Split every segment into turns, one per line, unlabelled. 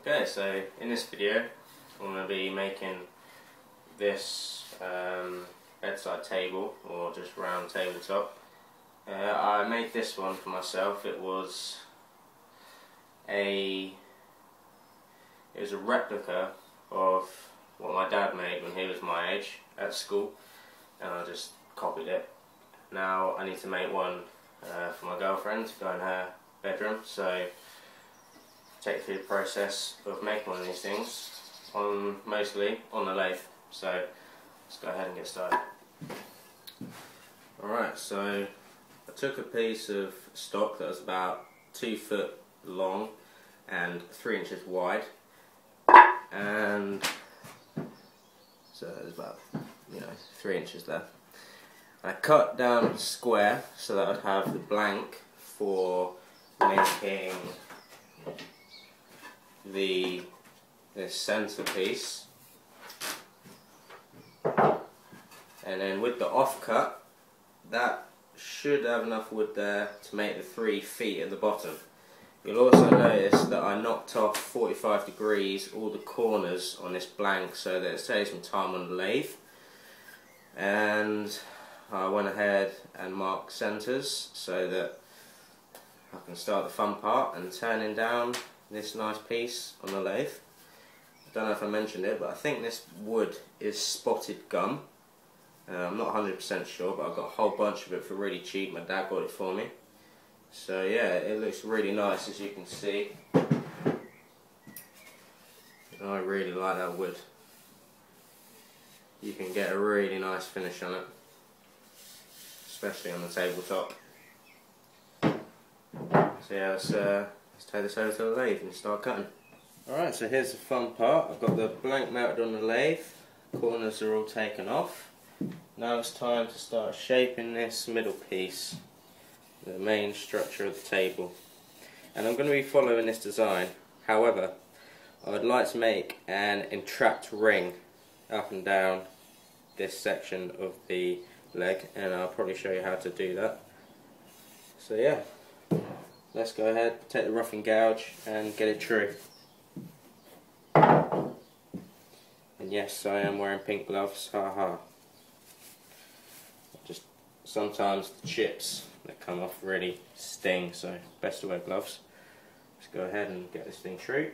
Okay, so in this video I'm going to be making this bedside table, or just round tabletop. I made this one for myself. It was a replica of what my dad made when he was my age at school, and I just copied it. Now I need to make one for my girlfriend to go in her bedroom, so take you through the process of making one of these things, mostly on the lathe. So let's go ahead and get started. Alright, so I took a piece of stock that was about 2 foot long and 3 inches wide, and so there's about 3 inches there. I cut down a square so that I'd have the blank for making this centre piece, and then with the offcut, that should have enough wood there to make the 3 feet at the bottom. You'll also notice that I knocked off 45 degrees all the corners on this blank so that it saves some time on the lathe, and I went ahead and marked centres so that I can start the fun part and turning down this nice piece on the lathe. I don't know if I mentioned it, but I think this wood is spotted gum. I'm not 100% sure, but I got a whole bunch of it for really cheap. My dad got it for me. So yeah, it looks really nice, as you can see. I really like that wood. You can get a really nice finish on it, especially on the tabletop. So yeah, let's take this over to the lathe and start cutting. Alright, so here's the fun part. I've got the blank mounted on the lathe, corners are all taken off. Now it's time to start shaping this middle piece, the main structure of the table. And I'm going to be following this design. However, I would like to make an entrapped ring up and down this section of the leg, and I'll probably show you how to do that. So yeah, let's go ahead, take the roughing gouge and get it true. And yes, I am wearing pink gloves, haha. Just sometimes the chips that come off really sting, so best to wear gloves. Let's go ahead and get this thing true.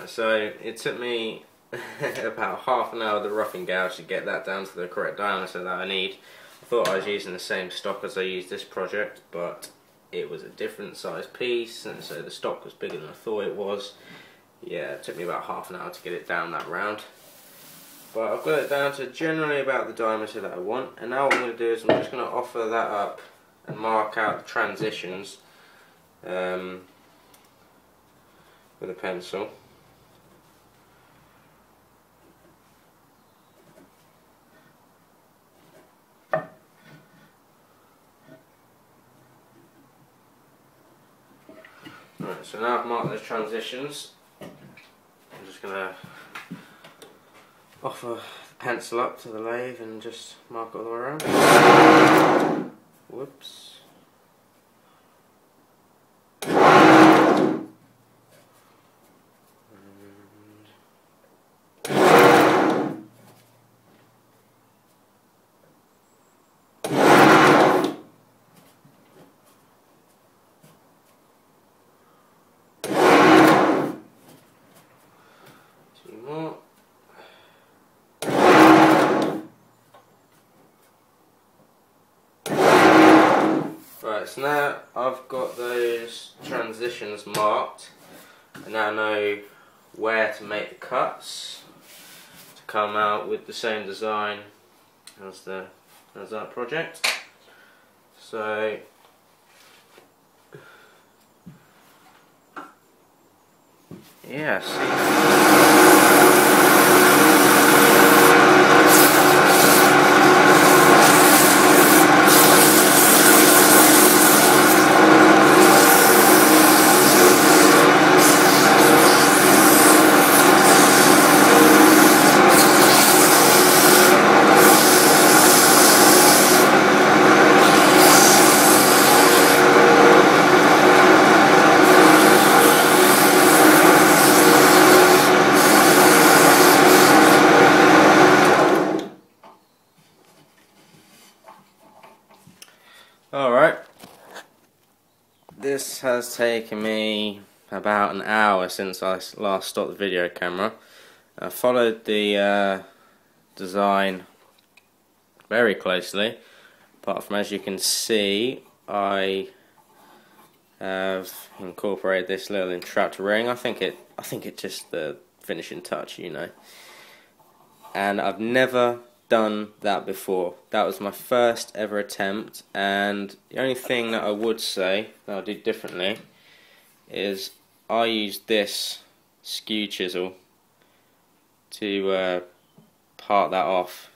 So it took me about half an hour of the roughing gouge to get that down to the correct diameter that I need. I thought I was using the same stock as I used this project, but it was a different size piece, and so the stock was bigger than I thought it was. Yeah, it took me about half an hour to get it down that round. But I've got it down to generally about the diameter that I want, and now what I'm going to do is I'm just going to offer that up and mark out the transitions with a pencil. Right, so now I've marked those transitions, I'm just going to offer the pencil up to the lathe and just mark it all the way around. Whoops. More. Right, so now I've got those transitions marked, I now know where to make the cuts to come out with the same design as that project. So yeah, alright, this has taken me about an hour since I last stopped the video camera. I followed the design very closely, apart from, as you can see, I have incorporated this little entrapped ring. I think it's just the finishing touch, you know. And I've never done that before. That was my first ever attempt, and the only thing that I would say that I'll do differently is I used this skew chisel to part that off,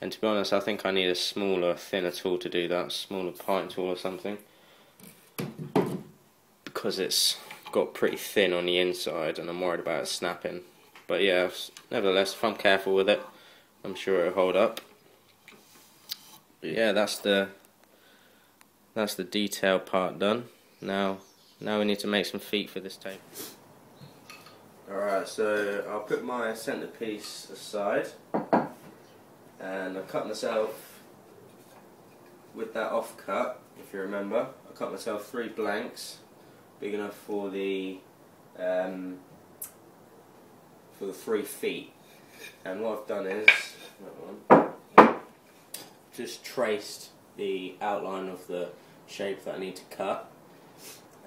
and to be honest, I think I need a smaller, thinner tool to do that, smaller pint tool or something, because it's got pretty thin on the inside and I'm worried about it snapping. But yeah, nevertheless, if I'm careful with it, I'm sure it'll hold up. But yeah, that's the detail part done. Now we need to make some feet for this table. Alright, so I'll put my centerpiece aside, and I cut myself with that offcut. If you remember, I cut myself 3 blanks, big enough for the 3 feet. And what I've done is just traced the outline of the shape that I need to cut.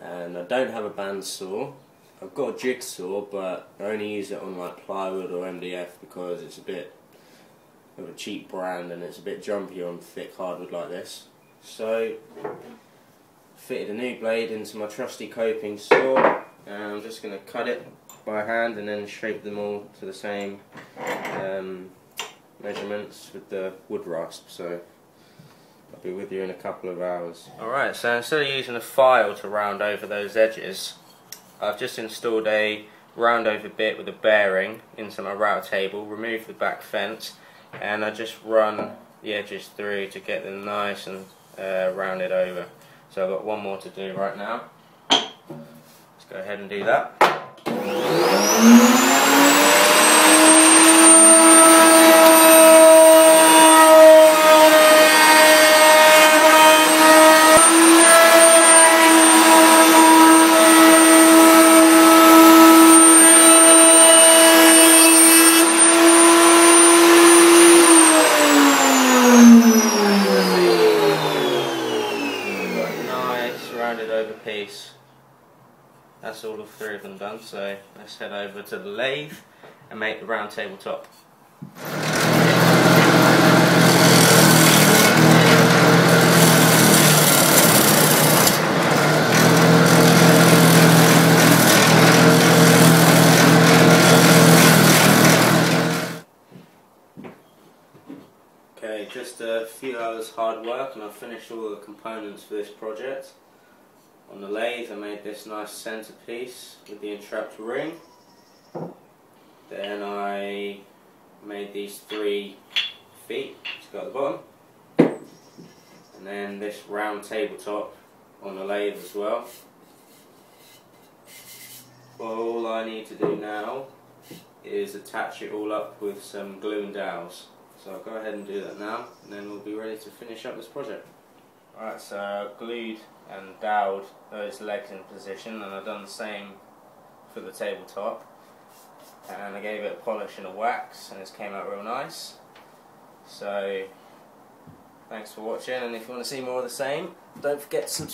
And I don't have a bandsaw. I've got a jigsaw, but I only use it on like plywood or MDF because it's a bit of a cheap brand and it's a bit jumpy on thick hardwood like this. So fitted a new blade into my trusty coping saw, and I'm just going to cut it by hand and then shape them all to the same measurements with the wood rasp. So I'll be with you in a couple of hours. Alright, so instead of using a file to round over those edges, I've just installed a round over bit with a bearing into my router table, removed the back fence, and I just run the edges through to get them nice and rounded over. So I've got one more to do right now. Let's go ahead and do that. Piece. That's all of 3 of them done, so let's head over to the lathe and make the round table top. Okay, just a few hours hard work and I've finished all the components for this project. On the lathe I made this nice centerpiece with the entrapped ring. Then I made these 3 feet to go at the bottom. And then this round tabletop on the lathe as well. All I need to do now is attach it all up with some glue and dowels. So I'll go ahead and do that now, and then we'll be ready to finish up this project. Alright, so I glued and doweled those legs in position, and I've done the same for the tabletop. And I gave it a polish and a wax, and it's came out real nice. So thanks for watching, and if you want to see more of the same, don't forget to subscribe.